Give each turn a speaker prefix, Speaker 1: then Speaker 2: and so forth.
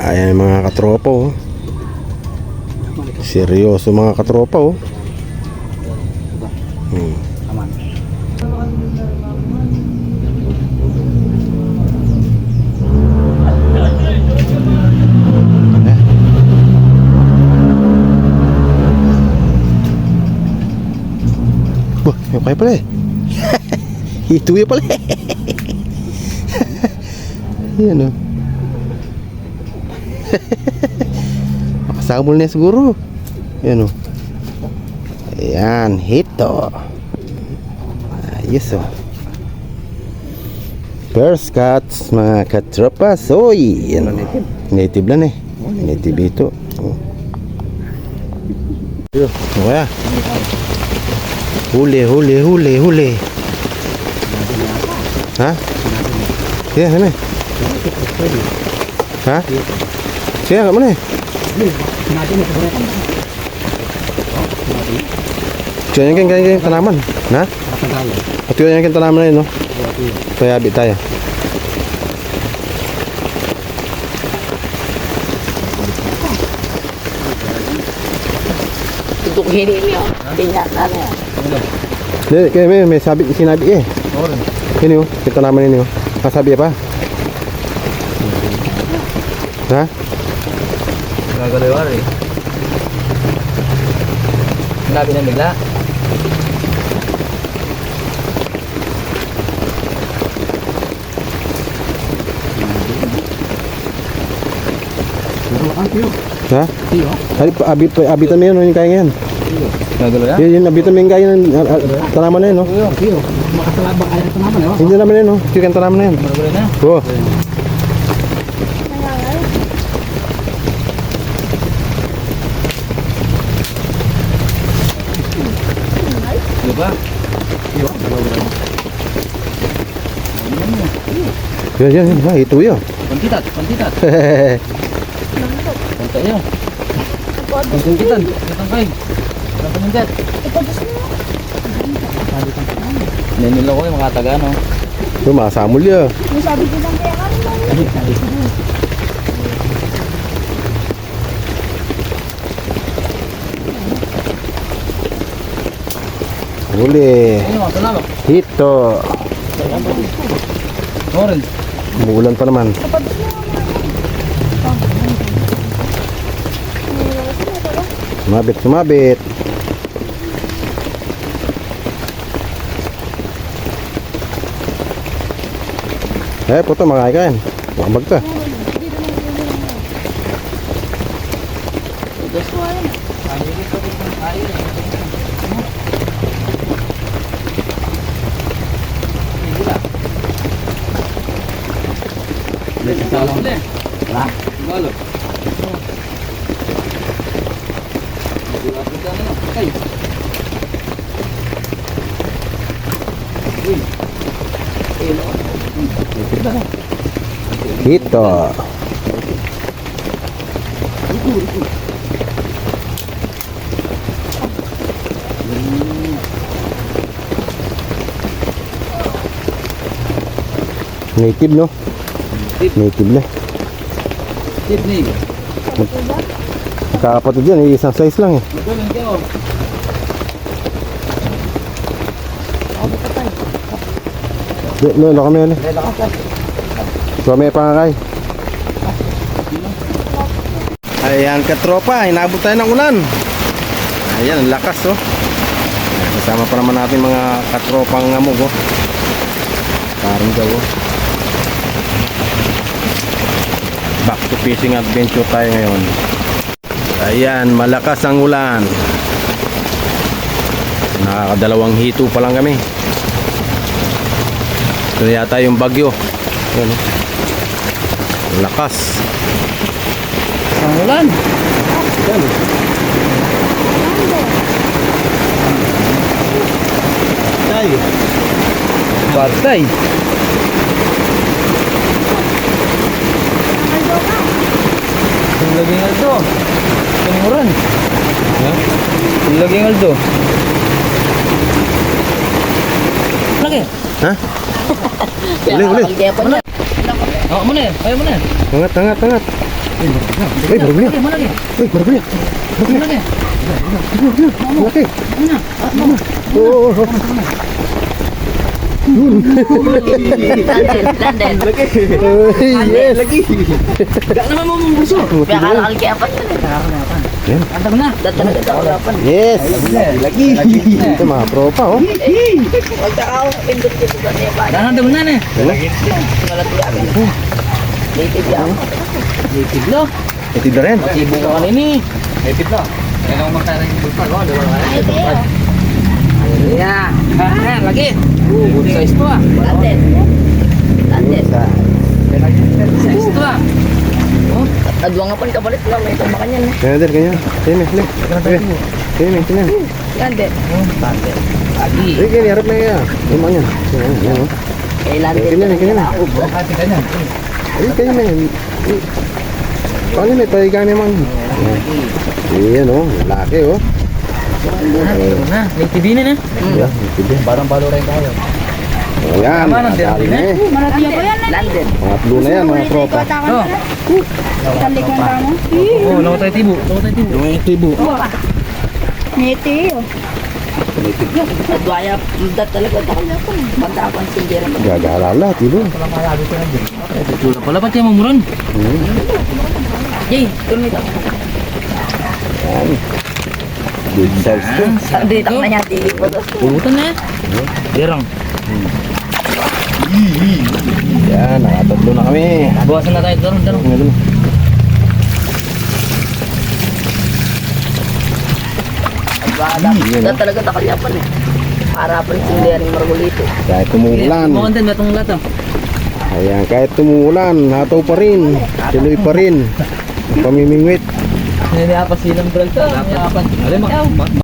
Speaker 1: Ayan mga katropa oh. Seryoso mga katropa oh.
Speaker 2: Aman.
Speaker 1: Wah, yung kaya pala eh. Ito yung pala eh. Yan oh. Makasamol na siguro. Yan oh. Ayan, hito. Ayos oh. First cuts mga katropa. Soy. Yan oh. Native lang eh. Native ito. Oh. Ano kaya? Huli. Ha? Sige, ano eh? Ha? Sige, ano eh? Sige, yan kaya tanaman. Ha? At yun yan kaya tanaman na yun, no? Kaya abit tayo.
Speaker 3: Untuk hini niyo, tingnan na niya.
Speaker 1: Hindi, kaya may sinabi eh. Ini oh, kita naman ini oh. Masabi pa? Ha?
Speaker 2: Gagalawar eh. Sinabi na bigla.
Speaker 1: Ha? Abitan mo yun, yung kaya yan.
Speaker 2: Gagalaw ya?
Speaker 1: Yun, abitan mo yung kaya ng tanaman na yun, no?
Speaker 2: Makasalabang kaya ito naman eh.
Speaker 1: Hindi naman yun, no? Yung tanaman na yun.
Speaker 2: Gagalaw na.
Speaker 1: Oo.
Speaker 2: Di ba?
Speaker 1: Yan, ba? Ito yun.
Speaker 2: Pantitat. Pantai yun. Pantitan. Pantitan kayo. Walang panindat. Nanilo ko yung mga taga, no?
Speaker 1: Ito, masamol yun.
Speaker 3: Sabi ko lang kaya
Speaker 1: Huli.
Speaker 2: Ano, ito na ba?
Speaker 1: Hito.
Speaker 2: Orange.
Speaker 1: Umuulan pa naman. Sumabit. Puto mga kain. Makabag ka. Hito. Native, no? Native na.
Speaker 2: Sydney.
Speaker 1: Kakapatid yan, isang size lang eh. Lolo kami yan eh. Kami pangakay. Ayan katropa, inabot tayo ng ulan. Ayan, ang lakas oh. Kasama pa naman natin mga katropang ngamog oh. Parang daw oh. Back to fishing adventure tayo ngayon. Ayan, malakas ang ulan. Nakakadalawang hito pa lang kami. Ito yata yung bagyo. Ayan oh. Lakas.
Speaker 2: Ang ulan. Patay. Ang laging Aldo. Tumuran. Ang laging Aldo. Lagi.
Speaker 1: Ha? Uli.
Speaker 2: Oh, muna. Ayaw muna.
Speaker 1: Angat. Uy, barabuli.
Speaker 2: Lagi, malagi.
Speaker 1: Uy, barabuli.
Speaker 2: Malagi.
Speaker 1: Laki.
Speaker 2: Ano?
Speaker 1: Oo.
Speaker 3: Landen.
Speaker 1: Uy, yes.
Speaker 2: Gak naman mo mong buso.
Speaker 3: Kaya kalakal kaya pa yun.
Speaker 1: Yan.
Speaker 2: Anta mo na.
Speaker 3: Dahil talaga kakalapan.
Speaker 1: Yes. Ito mga tropa, oh.
Speaker 3: Huwag ka ako, pindot ko sa niya pa.
Speaker 2: Dahan mo na.
Speaker 3: Malati amin. Native yan.
Speaker 2: Native lo.
Speaker 1: Ito na rin.
Speaker 2: Tibo ka kanina eh. Native lo. Kailangan mo magkara yung bulpa. Yeah. Lagi. Good size to ah.
Speaker 3: Landen. Landen.
Speaker 2: Size to ah. Oh.
Speaker 3: Adwa nga pa kapalit lang. May tama kanyan.
Speaker 1: Kaya din, kanya. Sini, sini. Sini, sini.
Speaker 3: Landen.
Speaker 2: Lagi.
Speaker 1: Sige, kaya harap na kaya. Limang yan. Yan, oh.
Speaker 3: Kay Landen.
Speaker 1: Kanya na, kanya na.
Speaker 2: Hati ka niyan.
Speaker 1: Ay, kanya na yan. Paano na, pahiga naman. Ayan, oh. Laki, oh.
Speaker 2: Na, native din na.
Speaker 1: Yan, ito
Speaker 2: Parang balo rin tayo.
Speaker 1: Ayan,
Speaker 2: Tama ng
Speaker 1: dali
Speaker 2: derby
Speaker 1: na eh.
Speaker 3: Malati pa yan. Landen.
Speaker 1: Mga blue na yan, mga tropa.
Speaker 2: Oh. Oh, lawa tayo tibo. Lawa tayo tibo.
Speaker 1: Yung tibo.
Speaker 3: Niti. Adwa ya. Dat talaga kakalapan. Magdapan sindira.
Speaker 1: Gagalala, tibo.
Speaker 2: Wala pala pa tayo mamuran.
Speaker 3: Jay, turun ito.
Speaker 1: Yan. Good size to.
Speaker 3: Sandi tak na niya tigil po to.
Speaker 2: Pulutan na eh. Derang.
Speaker 1: Yan, nakatatlo na kami.
Speaker 2: Bawasan na tayo. Darong.
Speaker 1: Ngayon.
Speaker 3: Dat talaga kakalapan eh. Harapan sindira ng Margolito.
Speaker 1: Kahit tumuulan.
Speaker 2: Mukhang din, batong lato.
Speaker 1: Ayan, kahit tumuulan, hataw pa rin. Tuloy pa rin. Ang pamimingwit.
Speaker 2: Hindi apa silang bralta. Hindi apa. Alam mo.